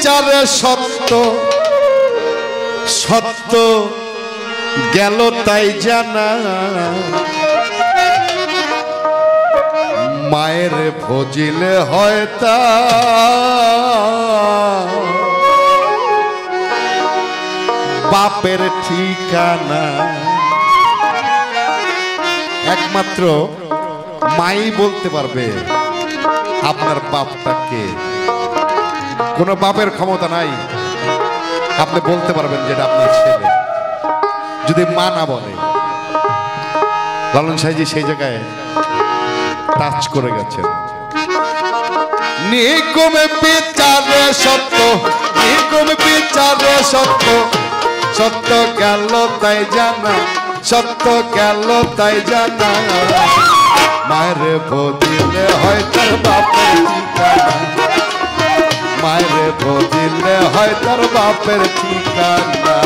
বিচারে সত্য সত্য গেল তাই জানা মায়ের ভজিলে হয় তা বাপের ঠিকানা একমাত্র মাই বলতে পারবে আপনার বাপটাকে কোনো বাপের ক্ষমতা নাই আপনি বলতে পারবেন যেটা আপনার ছেলে যদি মা না বলে লালন সাহেবজি সেই জায়গায় টাচ করে গেছেন নিগম বিচারে সত্য নিগম বিচারে সত্য সত্য গেল তাই জানা সত্য গেল তাই জানা মায়ের বদিলে হয় তার বাপের ঠিকানা মায়ের বদিলে হয় তার বাপের ঠিকানা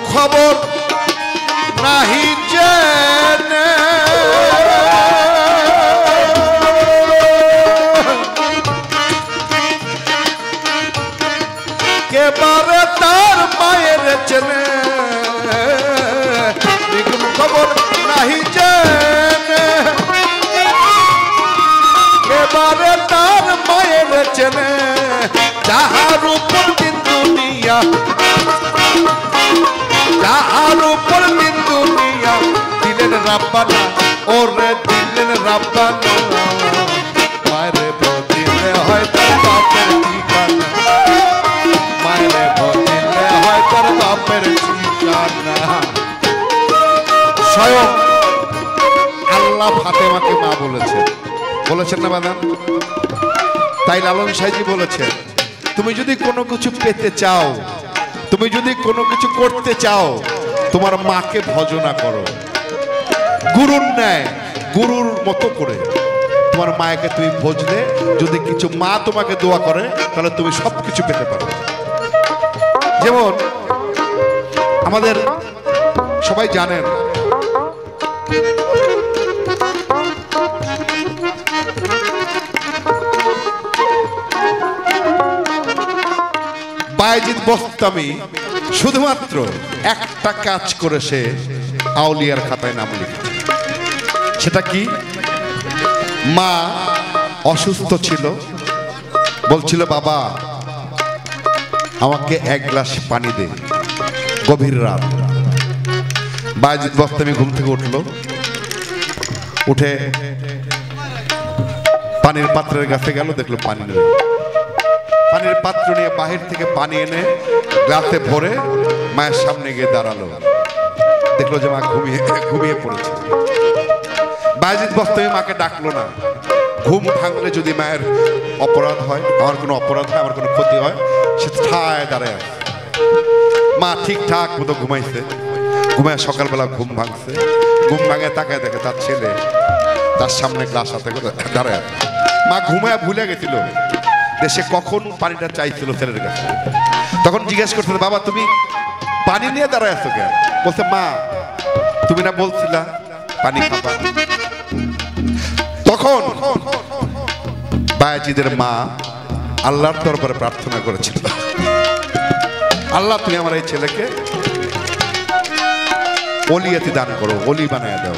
খবর নাহি জেনে কেবারে তার মায়ের চেনে নিগম খবর নাহি জেনে কেবারে তার মায়ের চেনে যাহার উপর দিন দুনিয়া যাহার উপর দিন দুনিয়া দিলেন রাব্বানা ওরে দিলেন রাব্বানা মায়ের বদিলে হয় তার বাপের ঠিকানা মায়ের বদিলে হয় তার বাপের ঠিকানা স্বয়ং আল্লাহ ফাতেমাকে মা বলেছেন না বাদাম তাই লালন সাহেবজি বলেছেন তুমি যদি কোনো কিছু পেতে চাও তুমি যদি কোনো কিছু করতে চাও তোমার মাকে ভজনা করো গুরুর ন্যায় গুরুর মতো করে তোমার মাকে তুমি ভজলে যদি কিছু মা তোমাকে দোয়া করে তাহলে তুমি সবকিছু পেতে পারো যেমন আমাদের সবাই জানেন বায়েজিদ বোস্তামি শুধুমাত্র একটা কাজ করে সে আউলিয়ার খাতায় নাম লিখেছে সেটা কি মা অসুস্থ ছিল বলছিল বাবা আমাকে এক গ্লাস পানি দে গভীর রাত বায়েজিদ বোস্তামি ঘুম থেকে উঠলো উঠে পানির পাত্রের কাছে গেল দেখলো পানি নেই পানির পাত্র নিয়ে বাহির থেকে পানি এনে গ্লাসে ভরে মায়ের সামনে গিয়ে দাঁড়ালো দেখলো যে মা ঘুমিয়ে পড়েছে বায়েজিদ বোস্তামি মাকে ডাকলো না ঘুম ভাঙলে যদি মায়ের অপরাধ হয় আমার কোনো অপরাধ হয় আমার কোনো ক্ষতি হয় সে ঠায় দাঁড়ায় মা ঠিকঠাক মতো ঘুমাইছে ঘুমায় সকালবেলা ঘুম ভাঙছে ঘুম ভাঙে তাকায় দেখে তার ছেলে তার সামনে গ্লাস হাতে করে দাঁড়ায় মা ঘুমায় ভুলে গেছিল দেশে কখন পানিটা চাইছিল ছেলের কাছে তখন জিজ্ঞেস করছিল বাবা তুমি পানি নিয়ে দাঁড়ায় আছো কেন বলছে মা তুমি না বলছিলা পানি খাবা তখন বায়েজিদের মা আল্লাহর দরবারে প্রার্থনা করেছিল আল্লাহ তুমি আমার এই ছেলেকে ওলিয়াতি দান করো ওলি বানায় দাও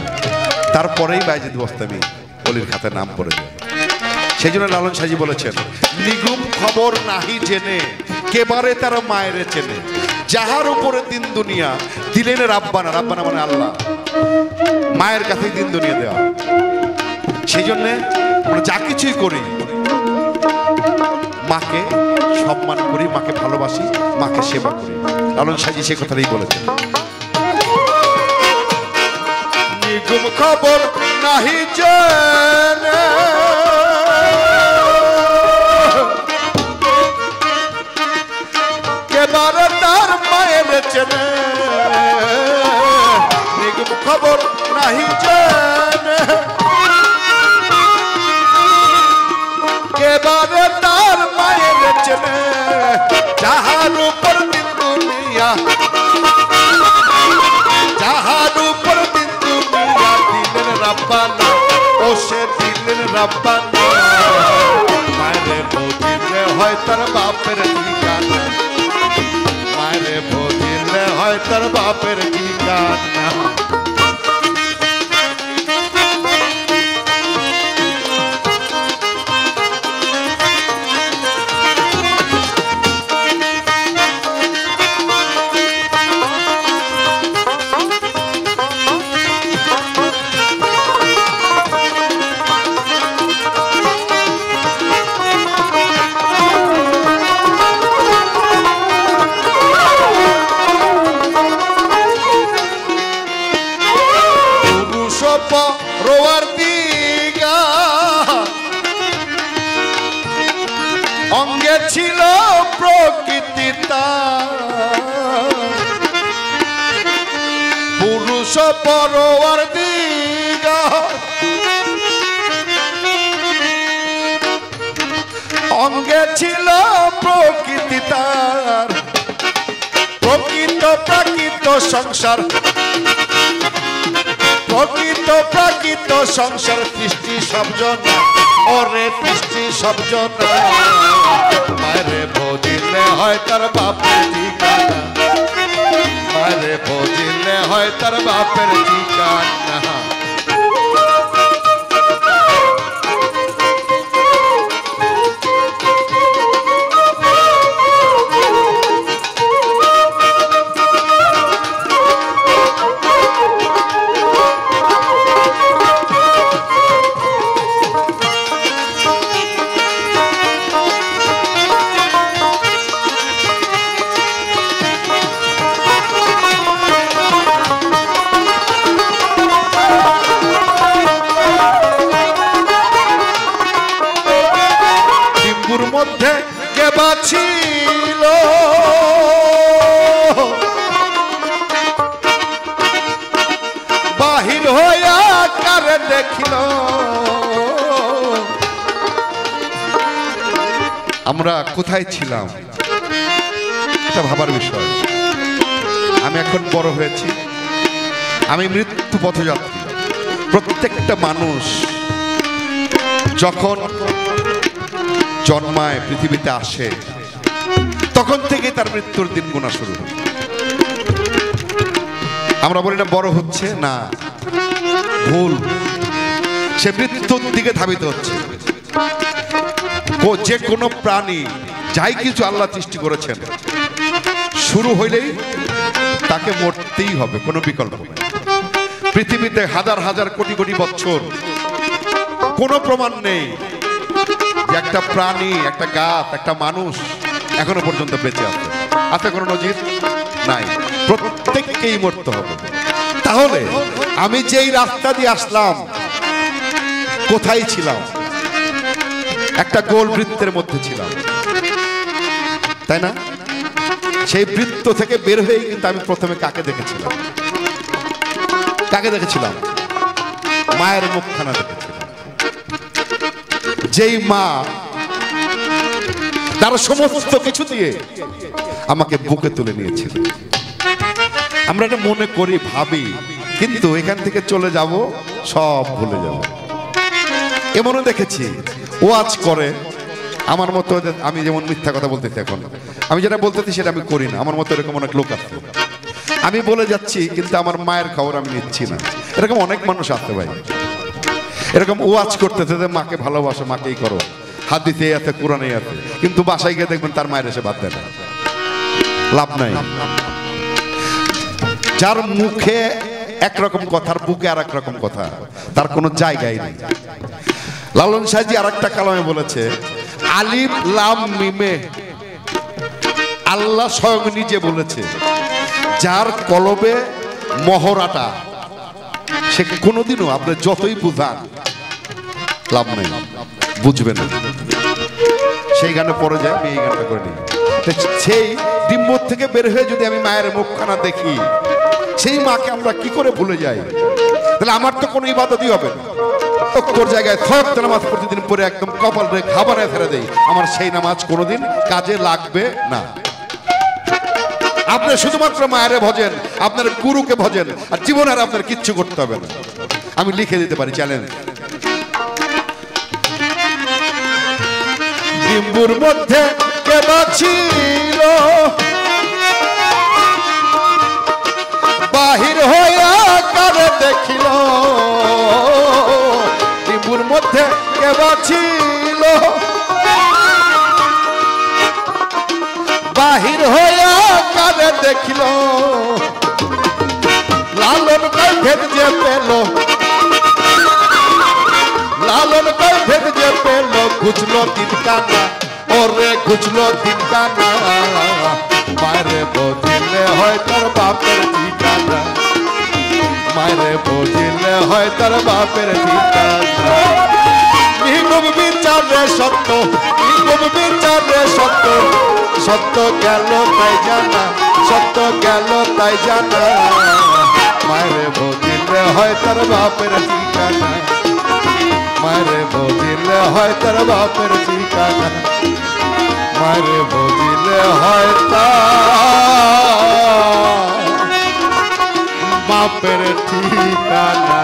তারপরেই বায়েজিদ বোস্তামি ওলির খাতায় নাম পড়ে যায় সেই জন্য লালন সাহেবজি বলেছেন নিগুম খবর নাহি জেনে কেবারে তার মায়ের চেনে যাহার উপরে দিন দুনিয়া দিলেন রাব্বানা রাব্বানা মানে আল্লাহ মায়ের কাছে দিন দুনিয়া দেওয়া সেই জন্য আমরা যা কিছুই করি মাকে সম্মান করি, মাকে ভালোবাসি, মাকে সেবা করি। লালন সাঁজি সে কথাটাই বলেছেন। নিগুম খবর নাহি জানে কেবারে তার মায়ের চেনে, নিগুম খবর নাহি জানে কেবারে তার মায়ের চেনে, যাহার উপর দিন দুনিয়া, যাহার উপর দিন দুনিয়া দিলেন রাব্বানা, ও সে দিলেন রাব্বানা। মায়ের বদিলে হয় তার বাপের ঠিকানা, মায়ের বদিলে হয় তার বাপের ঠিকানা। রোয়ার দিগা অঙ্গে ছিল প্রকৃতি পুরুষ পরোয়ার দিগা অঙ্গে ছিল প্রকৃতি তার, প্রকৃত প্রাকৃত সংসার, প্রকৃত প্রাকৃত সংসার সৃষ্টি সবজনা, ওরে সৃষ্টি সবজনা। মায়ের বদিলে হয় তার বাপের ঠিকানা, মায়ের বদিলে হয় তার বাপের ঠিকানা। মধ্যে কে বাছিল বাহির হইয়া কারে দেখিল, আমরা কোথায় ছিলাম এটা ভাবার বিষয়। আমি এখন বড় হয়েছি, আমি মৃত্যু পথযাত্রী। প্রত্যেকটা মানুষ যখন জন্মায় পৃথিবীতে আসে তখন থেকে তার মৃত্যুর দিন গোনা শুরু। আমরা বলি না বড় হচ্ছে, না, ভুল। সে মৃত্যুর দিকে ধাবিত হচ্ছে। যে কোনো প্রাণী যাই কিছু আল্লাহ সৃষ্টি করেছেন শুরু হইলেই তাকে মরতেই হবে, কোনো বিকল্প নেই। পৃথিবীতে হাজার হাজার কোটি কোটি বছর কোনো প্রমাণ নেই যে একটা প্রাণী, একটা গাছ, একটা মানুষ এখনো পর্যন্ত বেঁচে আছে। আছে কোনো নজির? নাই। প্রত্যেককেই মরতে হবে। তাহলে আমি যেই রাস্তা দিয়ে আসলাম কোথায় ছিলাম? একটা গোল বৃত্তের মধ্যে ছিলাম, তাই না? সেই বৃত্ত থেকে বের হয়ে কিন্তু আমি প্রথমে কাকে দেখেছিলাম? কাকে দেখেছিলাম? মায়ের মুখখানা দেখেছিলাম। যেই মা তার সমস্ত কিছু দিয়ে আমাকে বুকে তুলে নিয়েছিল। আমরা এটা মনে করি, ভাবি, কিন্তু এখান থেকে চলে যাব, সব ভুলে যাব। এমনও দেখেছি ওয়াজ করে আমার মতো, আমি যেমন মিথ্যা কথা বলতেছি, এখন আমি যেটা বলতেছি সেটা আমি করি না, আমার মতো এরকম অনেক লোক আছে। আমি বলে যাচ্ছি কিন্তু আমার মায়ের খবর আমি নিচ্ছি না। এরকম অনেক মানুষ আছে ভাই, এরকম ওয়াজ করতেছে যে মাকে ভালোবাসো, মাকেই করো, হাদিসে আছে, কোরআনে আছে, কিন্তু বাসায় গিয়ে দেখবেন তার মায়ের এসে বাদ দেয় না। লাভ নাই। যার মুখে একরকম কথার বুকে আর এক রকম কথা, তার কোনো জায়গায় নেই। লালন সাঁজি আর একটা কালামে বলেছে, আলিফ লাম মিমে আল্লাহ স্বয়ং নিজে বলেছে, যার কলবে মহরাটা সে কোনোদিনও আপনি যতই বুঝান লাভ নেই, বুঝবে না। সেই গানে পড়ে যায়, আমি এই গানটা করে নিই। সেই ডিম্ব থেকে বের হয়ে যদি আমি মায়ের মুখখানা দেখি, সেই মাকে আমরা কি করে ভুলে যাই? তাহলে আমার তো কোনো ইবাদতই হবে না। তোর জায়গায় ছয়টা নামাজ প্রতিদিন পড়ে একদম কপাল রে খাবারে ফেলে দেই, আমার সেই নামাজ কোনোদিন কাজে লাগবে না। আপনি শুধুমাত্র মায়ের ভজেন, আপনার গুরুকে ভজেন, আর জীবনে আর আপনার কিচ্ছু করতে হবে না। আমি লিখে দিতে পারি, চ্যালেঞ্জ। ডিম্বুর মধ্যে কে বাছিল, বাহির হইয়া কারে দেখিল। ডিম্বুর মধ্যে কে বাছিল, বাহির হইয়া কারে দেখিল। লালন কই ভেদ যে পেল, লালন কই ভেদ যে পেল, ঘুচলো দিন কানা, ওরে ঘুচলো দিন কানা। মায়েরে বুঝিলে হয় তার বাপের ঠিকানা, মায়েরে বুঝিলে হয় তার বাপের ঠিকানা। নিগম বিচারে সত্য, নিগম বিচারে সত্য, সত্য গেল তাই জানা, সত্য গেল তাই জানা। মায়েরে বুঝিলে হয় তার বাপের ঠিকানা, মায়েরে বুঝিলে হয় তার বাপের ঠিকানা, মায়েরে বুঝিলে হয় তার বাপের ঠিকানা।